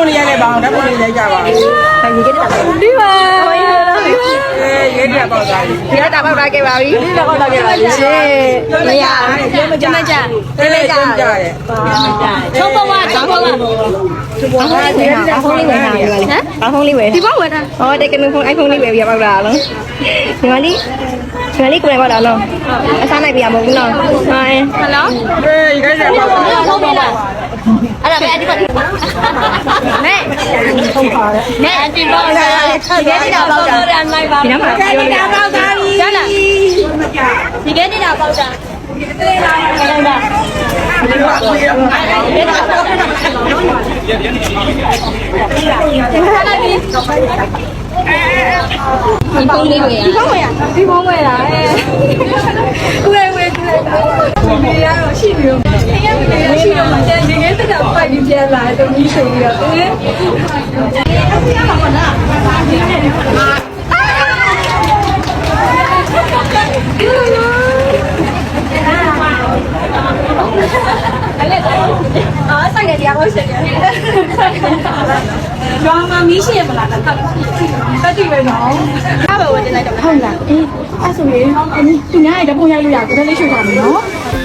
ပုံလေးရိုက်လိုက်ပါအောင်ဓာတ်ပုံလေးရိုက်ကြပါဦးရေခဲတာဒီပါရေခဲပေါက်သွားပြီဒီကတာပေါက်လာခဲ့ပါပြီဒီတော့ပေါက်လာခဲ့ပါပြီရှေ့မရမကြတဲ့ချုံပေါ်ကချုံပေါ်ကဘာဖုန်းလေးဝယ်တာလဲဟမ်ဘာဖုန်းလေးဝယ်ဒီပေါက်ဝယ်တာဟောတက်ကနဖုန်း iPhone လေးဝယ်ပြီးပေါက်လာလုံးဒီမလေးကိုယ်ပေါက်လာလုံးအစားနိုင်ပြရမဟုတ်ဘူးနော်ဟမ်ဟယ်လိုရေခဲပေါက်လာဖုန်းပေးလားအဲ့ဒါပဲအဒီကမဲထုံးပါတယ်မဲအဒီပေါက်လာဒီကနေ့တော့ပေါက်တာဒီနားမှာဒီကနေ့တော့ပေါက်တာပြီကျန်လားဒီကနေ့တော့ပေါက်တာဒီလာလာဒီပါဒီကနေ့တော့ပေါက်တာဒီဖုန်းလေးဝယ်ရဒီဖုန်းဝယ်တာကိုယ်ဝယ်ဒီရတော့ရှိပြီ။ရှိတော့မှကျန်ဒီကတက်တာပိုက်ပြီးပြန်လာတော့ကြီးဆိုပြီးတော့ကိုယ်ရမှာမလား။ဒီနေ့ဒီမှာဆိုင်ရတရားဟုတ်ရှင်ရ။ကျောင်းမှာမီးရှိရမလားတက်တိပဲနော်။အားပဲဝင်နေလိုက်တော့ဟုတ်လား။အေးအဲ့ဆိုရင်သူများရဲ့ဓာတ်ပုံရိုက်လို့ရတယ်ဒါလေးရွှေ့ထားမယ်နော်။